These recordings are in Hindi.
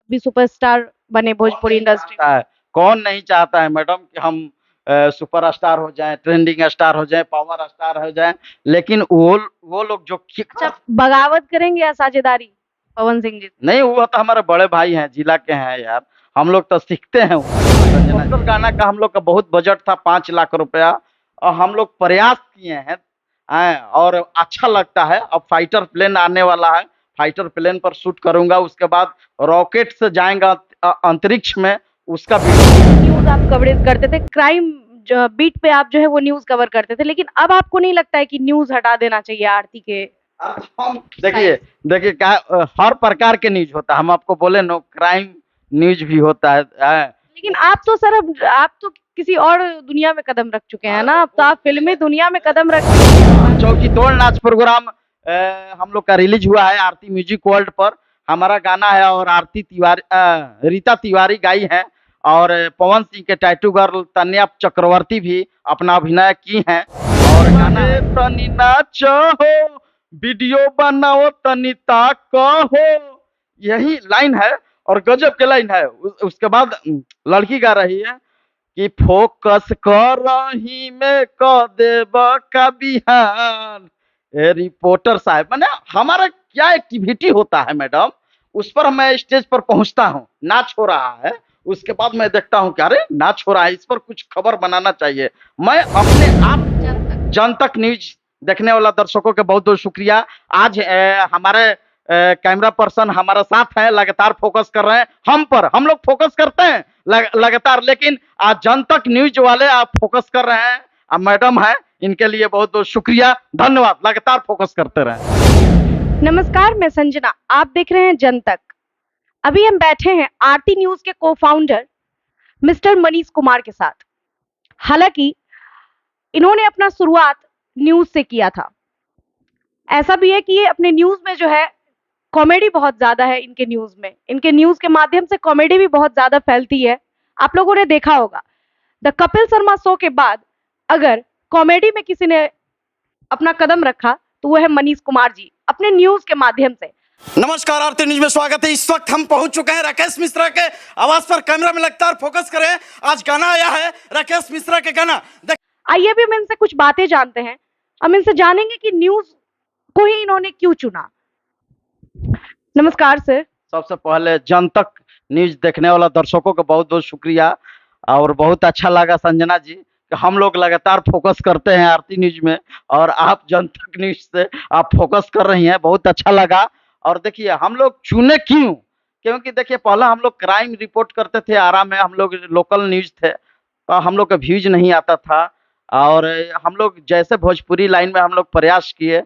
भी सुपरस्टार बने भोजपुरी इंडस्ट्री में? चाहता है, कौन नहीं चाहता है मैडम कि हम सुपरस्टार हो जाएं, ट्रेंडिंग स्टार हो जाएं, पावर स्टार हो जाएं, लेकिन वो लोग जो अच्छा, बगावत करेंगे या साझेदारी पवन सिंह जी? नहीं, वो तो हमारे बड़े भाई हैं, जिला के हैं यार। हम लोग तो सीखते हैं पोस्टर गाना का हम लोग का बहुत बजट था 5 लाख रुपया, और हम लोग प्रयास किए हैं और अच्छा लगता है। अब फाइटर प्लेन आने वाला है, फाइटर प्लेन पर शूट करूंगा, उसके बाद रॉकेट से जाएगा अंतरिक्ष में, उसका न्यूज आप कवरेज करते थे, क्राइम बीट पे आप जो है वो न्यूज कवर करते थे, लेकिन अब आपको नहीं लगता है कि न्यूज हटा देना चाहिए आरती के? देखिए देखिए क्या हर प्रकार के न्यूज होता है। हम आपको बोले नो क्राइम न्यूज भी होता है लेकिन आप तो सर अब आप तो किसी और दुनिया में कदम रख चुके हैं ना, अब तो आप फिल्मी दुनिया में कदम रख चौकी तोड़ नाच प्रोग्राम हम लोग का रिलीज हुआ है आरती म्यूजिक वर्ल्ड पर। हमारा गाना है और आरती तिवारी रीता तिवारी गाई है, और पवन सिंह के टैटू गर्ल तन्या चक्रवर्ती भी अपना अभिनय की हैं। और गाना है तनी नाचो हो, वीडियो बनाओ तनी ताको हो, यही लाइन है और गजब के लाइन है। उसके बाद लड़की गा रही है कि फोकस कर रही में क देब का बिहान। रिपोर्टर साहब, मैंने हमारा क्या एक्टिविटी होता है मैडम, उस पर मैं स्टेज पर पहुंचता हूं, नाच हो रहा है, उसके बाद मैं देखता हूं कि अरे नाच हो रहा है, इस पर कुछ खबर बनाना चाहिए। मैं अपने आप जन तक न्यूज देखने वाला दर्शकों के बहुत बहुत शुक्रिया। आज हमारे कैमरा पर्सन हमारे साथ हैं, लगातार फोकस कर रहे हैं हम पर। हम लोग फोकस करते हैं लगातार, लेकिन आज जन तक न्यूज वाले आप फोकस कर रहे हैं, अब मैडम है, इनके लिए बहुत बहुत शुक्रिया, धन्यवाद। लगातार फोकस करते रहे। नमस्कार, मैं संजना, आप देख रहे हैं जन तक। अभी हम बैठे हैं आरती न्यूज के को फाउंडर मिस्टर मनीष कुमार के साथ। हालांकि इन्होंने अपना शुरुआत न्यूज से किया था। ऐसा भी है कि ये अपने न्यूज में जो है कॉमेडी बहुत ज्यादा है। इनके न्यूज के माध्यम से कॉमेडी भी बहुत ज्यादा फैलती है। आप लोगों ने देखा होगा द कपिल शर्मा शो के बाद अगर कॉमेडी में किसी ने अपना कदम रखा तो वो है मनीष कुमार जी, अपने न्यूज के माध्यम से। नमस्कार, आरती न्यूज में स्वागत है। इस वक्त हम पहुंच चुके हैं राकेश मिश्रा के आवाज पर। कैमरा में लगातार फोकस करें, आज गाना आया है राकेश मिश्रा के गाना। आइए भी हम इनसे कुछ बातें जानते हैं। हम इनसे जानेंगे कि न्यूज को ही इन्होंने क्यों चुना। नमस्कार सर। सबसे पहले जन तक न्यूज देखने वाला दर्शकों का बहुत बहुत शुक्रिया, और बहुत अच्छा लगा संजना जी कि हम लोग लगातार फोकस करते हैं आरती न्यूज में, और आप जन तक न्यूज से आप फोकस कर रही हैं, बहुत अच्छा लगा। और देखिए हम लोग चुने क्यों, क्योंकि देखिए पहले हम लोग क्राइम रिपोर्ट करते थे आराम में, हम लोग लोकल न्यूज थे, तो हम लोग का व्यूज नहीं आता था। और हम लोग जैसे भोजपुरी लाइन में हम लोग प्रयास किए,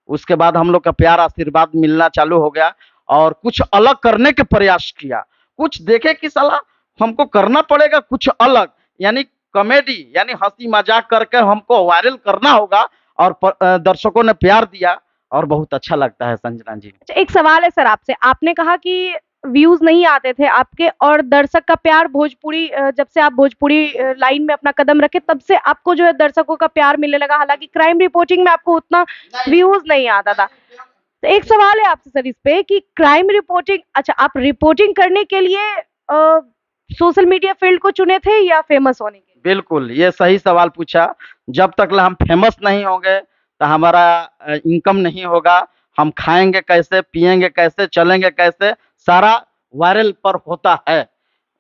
उसके बाद हम लोग का प्यार आशीर्वाद मिलना चालू हो गया, और कुछ अलग करने के प्रयास किया। कुछ देखे कि साला हमको करना पड़ेगा कुछ अलग, यानी कॉमेडी, यानी हंसी मजाक करके हमको वायरल करना होगा, और दर्शकों ने प्यार दिया और बहुत अच्छा लगता है संजना जी। एक सवाल है सर आपसे। आपने कहा कि व्यूज नहीं आते थे आपके, और दर्शक का प्यार भोजपुरी जब से आप भोजपुरी लाइन में अपना कदम रखे तब से आपको जो है दर्शकों का प्यार मिलने लगा। हालांकि क्राइम रिपोर्टिंग में आपको उतना व्यूज नहीं आता था। तो एक सवाल है आपसे सर इस पे कि क्राइम रिपोर्टिंग, अच्छा आप रिपोर्टिंग करने के लिए सोशल मीडिया फील्ड को चुने थे या फेमस होने के लिए? बिल्कुल, ये सही सवाल पूछा। जब तक हम फेमस नहीं होंगे तो हमारा इनकम नहीं होगा। हम खाएंगे कैसे, पिएंगे कैसे, चलेंगे कैसे, सारा वायरल पर होता है।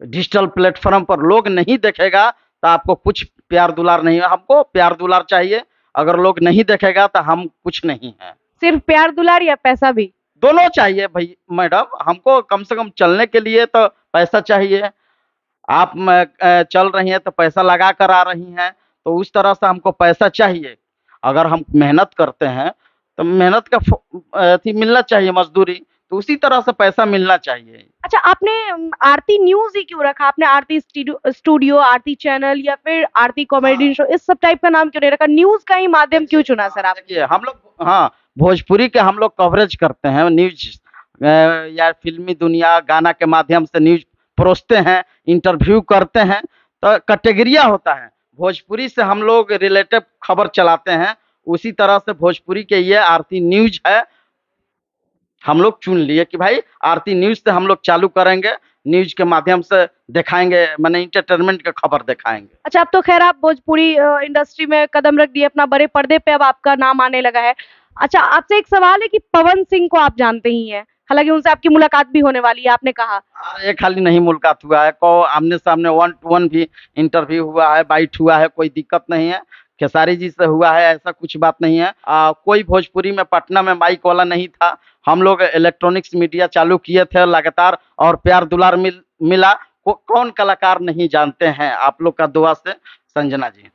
डिजिटल प्लेटफॉर्म पर लोग नहीं देखेगा तो आपको कुछ प्यार दुलार नहीं है। हमको प्यार दुलार चाहिए, अगर लोग नहीं देखेगा तो हम कुछ नहीं है। सिर्फ प्यार दुलार या पैसा भी? दोनों चाहिए भाई मैडम, हमको कम से कम चलने के लिए तो पैसा चाहिए। आप चल रही हैं तो पैसा लगा कर आ रही हैं, तो उस तरह से हमको पैसा चाहिए। अगर हम मेहनत करते हैं तो मेहनत का मिलना चाहिए, मजदूरी, तो उसी तरह से पैसा मिलना चाहिए। अच्छा, आपने आरती न्यूज ही क्यों रखा? आपने आरती स्टूडियो, आरती चैनल या फिर आरती कॉमेडी शो, इस सब टाइप का नाम क्यों नहीं रखा? न्यूज का ही माध्यम क्यों चुना सर आप? देखिए हम लोग, हाँ, भोजपुरी के हम लोग कवरेज करते हैं, न्यूज या फिल्मी दुनिया गाना के माध्यम से न्यूज परोसते हैं, इंटरव्यू करते हैं, तो कैटेगरिया होता है। भोजपुरी से हम लोग रिलेटेड खबर चलाते हैं, उसी तरह से भोजपुरी के ये आरती न्यूज है। हम लोग चुन लिए कि भाई आरती न्यूज से हम लोग चालू करेंगे, न्यूज के माध्यम से दिखाएंगे, माने इंटरटेनमेंट का खबर दिखाएंगे। अच्छा, अब तो खैर आप भोजपुरी इंडस्ट्री में कदम रख दिए, अपना बड़े पर्दे पे अब आपका नाम आने लगा है। अच्छा, आपसे एक सवाल है कि पवन सिंह को आप जानते ही हैं, हालांकि उनसे आपकी मुलाकात भी होने वाली है, आपने कहा। अरे खाली नहीं मुलाकात हुआ है, को आमने सामने 1-to-1 भी इंटरव्यू हुआ है, बाइट हुआ है, कोई दिक्कत नहीं है। खेसारी जी से हुआ है, ऐसा कुछ बात नहीं है। कोई भोजपुरी में पटना में माइक वाला नहीं था। हम लोग इलेक्ट्रॉनिक्स मीडिया चालू किए थे लगातार, और प्यार दुलार मिला। कौन कलाकार नहीं जानते हैं आप लोग का दुआ से, संजना जी।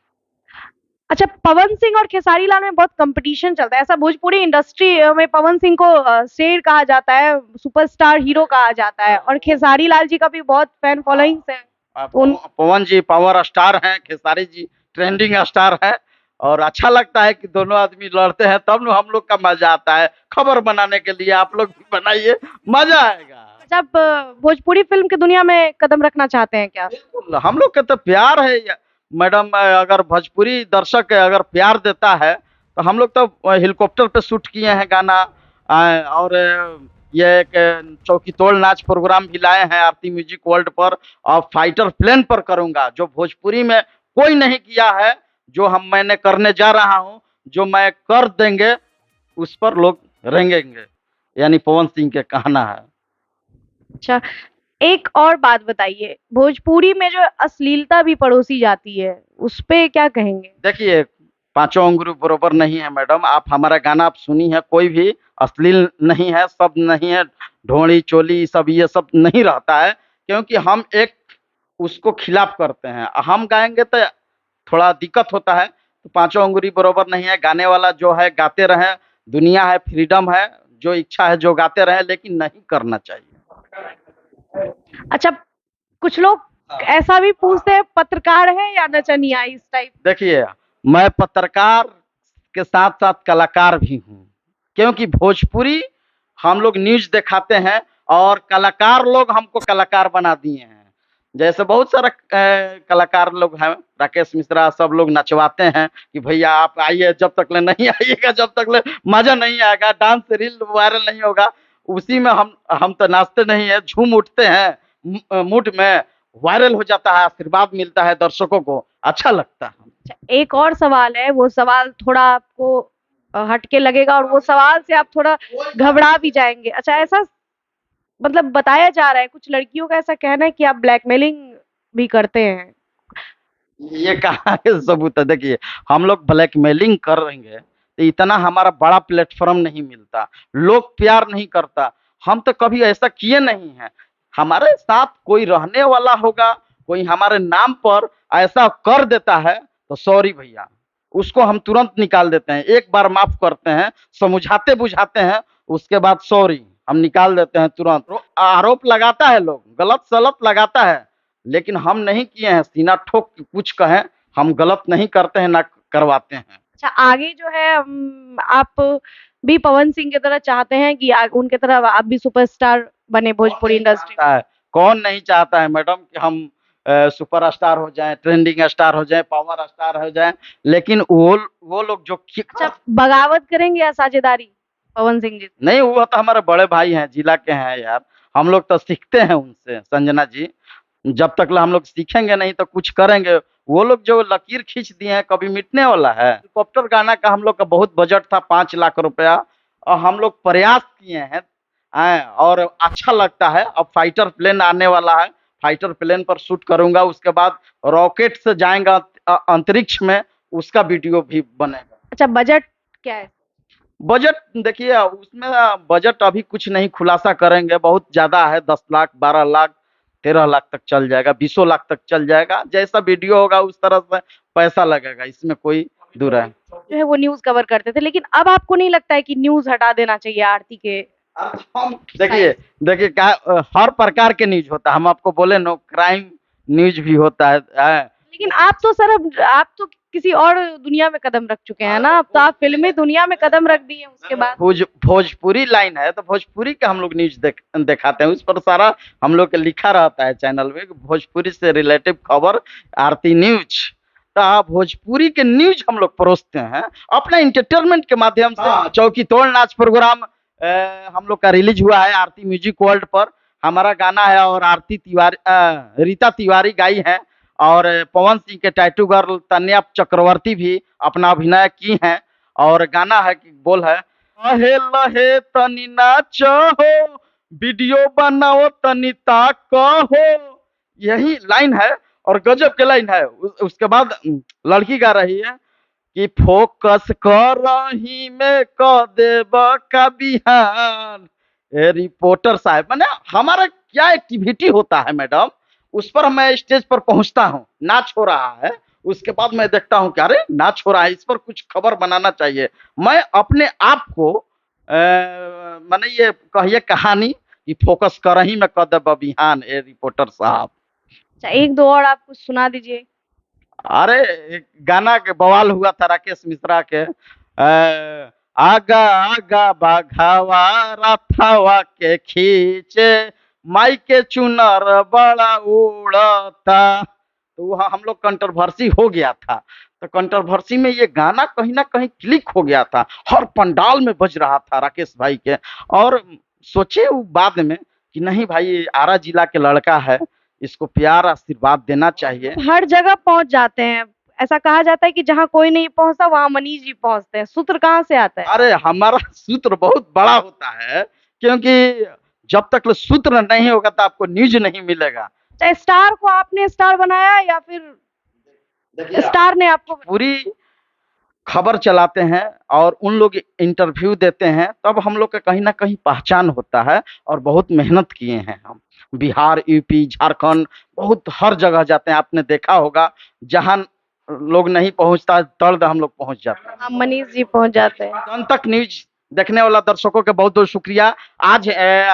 अच्छा, पवन सिंह और खेसारी लाल में बहुत कंपटीशन चलता है, ऐसा भोजपुरी इंडस्ट्री में पवन सिंह को शेर कहा जाता है, सुपरस्टार हीरो कहा जाता है, और खेसारी लाल जी का भी बहुत फैन फॉलोइंग्स है। पवन जी पावर स्टार हैं, खेसारी जी ट्रेंडिंग स्टार है, और अच्छा लगता है कि दोनों आदमी लड़ते हैं, तब हम लोग का मजा आता है। खबर बनाने के लिए आप लोग भी बनाइए, मजा आएगा। जब भोजपुरी फिल्म की दुनिया में कदम रखना चाहते हैं क्या? बिल्कुल, हम लोग का तो प्यार है मैडम। अगर भोजपुरी दर्शक अगर प्यार देता है तो हम लोग तो हेलीकॉप्टर पे शूट किए हैं गाना, और ये एक चौकी तोड़ नाच प्रोग्राम भी लाए हैं आरती म्यूजिक वर्ल्ड पर, और फाइटर प्लेन पर करूंगा, जो भोजपुरी में कोई नहीं किया है, जो मैंने करने जा रहा हूँ, जो मैं कर देंगे उस पर लोग रेंगेंगे, यानी पवन सिंह के कहना है। अच्छा, एक और बात बताइए, भोजपुरी में जो अश्लीलता भी परोसी जाती है, उस पे क्या कहेंगे? देखिए, पांचों अंगुरी बरोबर नहीं है मैडम। आप हमारा गाना आप सुनी है, कोई भी अश्लील नहीं है, शब्द नहीं है, ढोड़ी चोली सब ये सब नहीं रहता है, क्योंकि हम एक उसको खिलाफ करते हैं। हम गाएंगे तो थोड़ा दिक्कत होता है, तो पांचों अंगुरी बरोबर नहीं है। गाने वाला जो है गाते रहे, दुनिया है, फ्रीडम है, जो इच्छा है जो गाते रहे, लेकिन नहीं करना चाहिए। अच्छा, कुछ लोग ऐसा भी पूछते हैं, पत्रकार है या नचनिया, इस टाइप? देखिए, मैं पत्रकार के साथ साथ कलाकार भी हूँ, क्योंकि भोजपुरी हम लोग न्यूज दिखाते हैं, और कलाकार लोग हमको कलाकार बना दिए हैं। जैसे बहुत सारा कलाकार लोग हैं, राकेश मिश्रा, सब लोग नचवाते हैं कि भैया आप आइए, जब तक ले नहीं आइएगा, जब तक ले मजा नहीं आएगा, डांस रील वायरल नहीं होगा, उसी में हम तो नाचते नहीं है, झूम उठते हैं, मूड में वायरल हो जाता है, आशीर्वाद मिलता है दर्शकों को, अच्छा लगता है। अच्छा, एक और सवाल है, वो सवाल थोड़ा आपको हटके लगेगा, और वो सवाल से आप थोड़ा घबरा भी जाएंगे। अच्छा, ऐसा मतलब बताया जा रहा है, कुछ लड़कियों का ऐसा कहना है कि आप ब्लैकमेलिंग भी करते हैं। ये कहाँ के सबूत है? देखिए, हम लोग ब्लैकमेलिंग करेंगे तो इतना हमारा बड़ा प्लेटफॉर्म नहीं मिलता, लोग प्यार नहीं करता, हम तो कभी ऐसा किए नहीं है। हमारे साथ कोई रहने वाला होगा, कोई हमारे नाम पर ऐसा कर देता है तो सॉरी भैया, उसको हम तुरंत निकाल देते हैं, एक बार माफ करते हैं, समझाते बुझाते हैं, उसके बाद सॉरी हम निकाल देते हैं तुरंत। आरोप लगाता है लोग, गलत सलत लगाता है, लेकिन हम नहीं किए हैं, सीना ठोक के कुछ कहें, हम गलत नहीं करते हैं, ना करवाते हैं। अच्छा, आगे जो है आप भी पवन सिंह की तरह चाहते हैं कि उनके तरह आप भी सुपरस्टार बने भोजपुरी इंडस्ट्री? कौन नहीं चाहता है मैडम कि हम सुपरस्टार हो जाएं, ट्रेंडिंग स्टार हो जाएं, पावर स्टार हो जाएं, लेकिन वो लोग जो अच्छा, बगावत करेंगे या साझेदारी पवन सिंह जी? नहीं, वो तो हमारे बड़े भाई हैं, जिला के हैं यार, हम लोग तो सीखते हैं उनसे संजना जी। जब तक हम लोग सीखेंगे नहीं तो कुछ करेंगे। वो लोग जो लकीर खींच दिए हैं, कभी मिटने वाला है? हेलीकॉप्टर गाना का हम लोग का बहुत बजट था, 5 लाख रुपया, और हम लोग प्रयास किए हैं, और अच्छा लगता है। अब फाइटर प्लेन आने वाला है, फाइटर प्लेन पर शूट करूंगा, उसके बाद रॉकेट से जाएंगा अंतरिक्ष में, उसका वीडियो भी बनेगा। अच्छा, बजट क्या है? बजट देखिए, उसमें बजट अभी कुछ नहीं खुलासा करेंगे, बहुत ज्यादा है, 10 लाख, 12 लाख, 13 लाख तक चल जाएगा, 20 लाख तक चल जाएगा। जैसा वीडियो होगा उस तरह से पैसा लगेगा, इसमें कोई दूर है। जो है वो न्यूज कवर करते थे, लेकिन अब आपको नहीं लगता है कि न्यूज हटा देना चाहिए आरती के? देखिए देखिए क्या, हर प्रकार के न्यूज होता है, हम आपको बोले नो, क्राइम न्यूज भी होता है। लेकिन आप तो सर, अब आप तो किसी और दुनिया में कदम रख चुके हैं ना, अब तो आप फिल्मी दुनिया में कदम रख दिए, उसके बाद भोजपुरी लाइन है तो भोजपुरी का हम लोग न्यूज दिखाते हैं, उस पर सारा हम लोग का लिखा रहता है चैनल में, भोजपुरी से रिलेटिव खबर, आरती न्यूज। तो भोजपुरी के न्यूज हम लोग परोसते हैं अपना इंटरटेनमेंट के माध्यम से। चौकी तोड़ नाच प्रोग्राम हम लोग का रिलीज हुआ है आरती म्यूजिक वर्ल्ड पर। हमारा गाना है और आरती तिवारी रीता तिवारी गाई है और पवन सिंह के टैटू गर्ल तन्या चक्रवर्ती भी अपना अभिनय की हैं। और गाना है कि बोल है, लहे लहे तनी नाचो हो, वीडियो बनाओ तनी ताको हो। यही लाइन है और गजब के लाइन है। उसके बाद लड़की गा रही है कि फोकस करही में क देब का बिहान। ए रिपोर्टर साहब, माने हमारा क्या एक्टिविटी होता है मैडम, उस पर मैं स्टेज पर पहुंचता हूँ, नाच हो रहा है, उसके बाद मैं देखता हूँ कि अरे नाच हो रहा है, इस पर कुछ खबर बनाना चाहिए। मैं अपने आप को माने ये कहिए कहानी कि फोकस करही में क देब बिहान। ए रिपोर्टर साहब, अच्छा, एक दो और आप कुछ सुना दीजिए। अरे एक गाना के बवाल हुआ था राकेश मिश्रा के, आगा आगा बाघावा रथवा के खींचे, माई के चुनर बड़ा उड़ता। तो वहाँ हम लोग कंट्रोवर्सी हो गया था। तो कंट्रोवर्सी में ये गाना कहीं ना कहीं क्लिक हो गया था, हर पंडाल में बज रहा था राकेश भाई के। और सोचे वो बाद में कि नहीं भाई, ये आरा जिला के लड़का है, इसको प्यार आशीर्वाद देना चाहिए। हर जगह पहुंच जाते हैं, ऐसा कहा जाता है कि जहाँ कोई नहीं पहुंचता वहां मनीष जी पहुंचते हैं। सूत्र कहाँ से आता है? अरे हमारा सूत्र बहुत बड़ा होता है, क्योंकि जब तक सूत्र नहीं होगा तो आपको न्यूज नहीं मिलेगा। चाहे स्टार को आपने स्टार बनाया या फिर स्टार ने आपको? पूरी खबर चलाते हैं और उन लोग इंटरव्यू देते हैं, तब हम लोग का कहीं ना कहीं पहचान होता है। और बहुत मेहनत किए हैं हम, बिहार, यूपी, झारखंड, बहुत हर जगह जाते हैं। आपने देखा होगा जहां लोग नहीं पहुंचता तर्द हम लोग पहुंच जाते हैं। हम मनीष जी पहुंच जाते हैं। अंत तक न्यूज देखने वाला दर्शकों के बहुत बहुत शुक्रिया। आज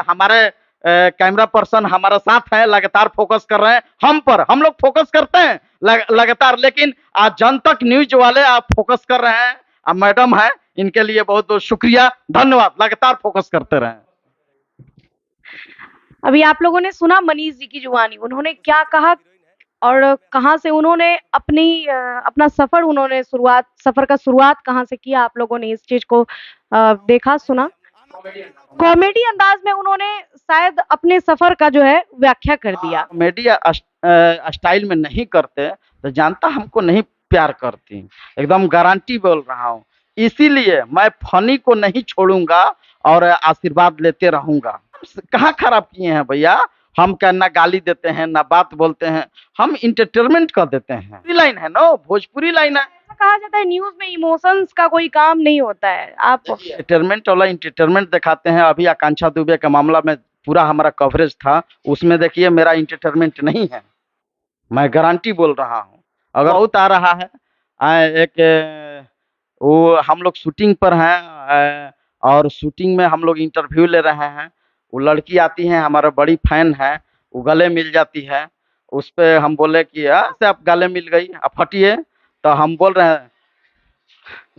हमारे कैमरा पर्सन हमारा साथ है, लगातार फोकस कर रहे हैं हम पर। हम लोग फोकस करते हैं लगातार, लेकिन आज जन तक न्यूज वाले आप फोकस कर रहे हैं। अब मैडम है, इनके लिए बहुत बहुत शुक्रिया, धन्यवाद। लगातार फोकस करते रहें। अभी आप लोगों ने सुना मनीष जी की जुबानी, उन्होंने क्या कहा और कहां से उन्होंने अपना सफर, उन्होंने सफर का शुरुआत कहां से किया। आप लोगों ने इस चीज को देखा, सुना। कॉमेडी अंदाज में उन्होंने शायद अपने सफर का जो है व्याख्या कर दिया। कॉमेडी स्टाइल में नहीं करते तो जानता हमको नहीं प्यार करती, एकदम गारंटी बोल रहा हूँ। इसीलिए मैं फनी को नहीं छोड़ूंगा और आशीर्वाद लेते रहूंगा। कहाँ खराब किए हैं भैया, हम क्या ना गाली देते हैं ना बात बोलते हैं, हम इंटरटेनमेंट कर देते हैं। लाइन है ना, भोजपुरी लाइन है। कहा जाता है न्यूज में इमोशंस का कोई काम नहीं होता है। आप एंटरटेनमेंट वाला इंटरटेनमेंट दिखाते हैं। अभी आकांक्षा दुबे के मामला में पूरा हमारा कवरेज था, उसमें देखिए मेरा इंटरटेनमेंट नहीं है, मैं गारंटी बोल रहा हूँ। अगर बहुत आ रहा है एक वो हम लोग शूटिंग पर हैं और शूटिंग में हम लोग इंटरव्यू ले रहे हैं। वो लड़की आती है, हमारा बड़ी फैन है, वो गले मिल जाती है। उस पर हम बोले कि से आप गले मिल गई, आप हटिए। तो हम बोल रहे हैं,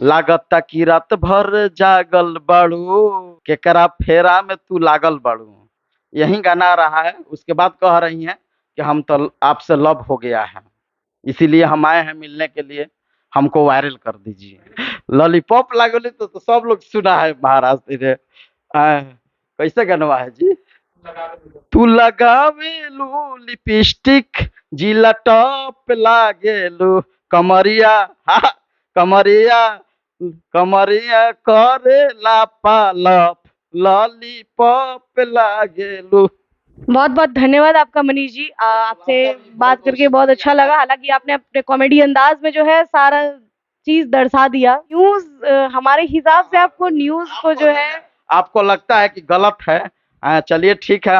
लागत की रात भर जागल बाड़ू, केकरा फेरा में तू लागल बाड़ू। यही गाना आ रहा है। उसके बाद कह रही हैं कि हम तो आपसे लव हो गया है, इसीलिए हम आए हैं मिलने के लिए, हमको वायरल कर दीजिए। लॉलीपॉप लागली तो सब लोग सुना है महाराष्ट्र रे। कैसे गनवा है जी? तू लगावेलू लिपस्टिक, जिला टॉप लागेलू, कमरिया हाँ कमरिया कमरिया करे लापालप, लॉलीपॉप लागेलू। बहुत बहुत धन्यवाद आपका मनीष जी। आपसे बात करके बहुत अच्छा लगा। हालांकि आपने अपने कॉमेडी अंदाज में जो है सारा चीज दर्शा दिया। न्यूज हमारे हिसाब से आपको न्यूज को जो है, आपको लगता है कि गलत है, चलिए ठीक है,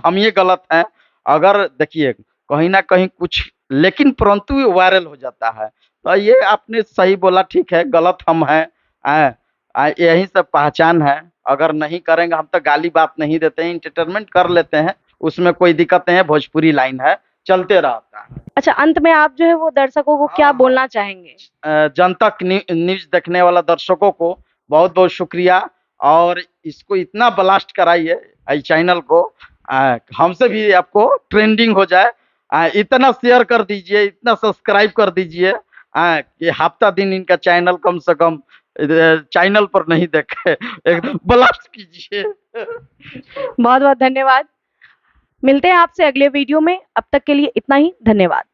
हम ये गलत हैं। अगर देखिए कहीं ना कहीं कुछ, लेकिन परंतु ये वायरल हो जाता है, तो ये आपने सही बोला, ठीक है गलत हम हैं, यही सब पहचान है। अगर नहीं करेंगे, हम तो गाली बात नहीं देते हैं, इंटरटेनमेंट कर लेते हैं, उसमें कोई दिक्कत नहीं है। भोजपुरी लाइन है, चलते रहता है। अच्छा, अंत में आप जो है वो दर्शकों को क्या बोलना चाहेंगे? जनतक न्यूज देखने वाला दर्शकों को बहुत बहुत शुक्रिया। और इसको इतना ब्लास्ट कराइए इस चैनल को, हमसे भी आपको ट्रेंडिंग हो जाए। इतना शेयर कर दीजिए, इतना सब्सक्राइब कर दीजिए कि हफ्ता दिन इनका चैनल कम से कम चैनल पर नहीं देखे, एकदम ब्लास्ट कीजिए। बहुत बहुत धन्यवाद। मिलते हैं आपसे अगले वीडियो में, अब तक के लिए इतना ही, धन्यवाद।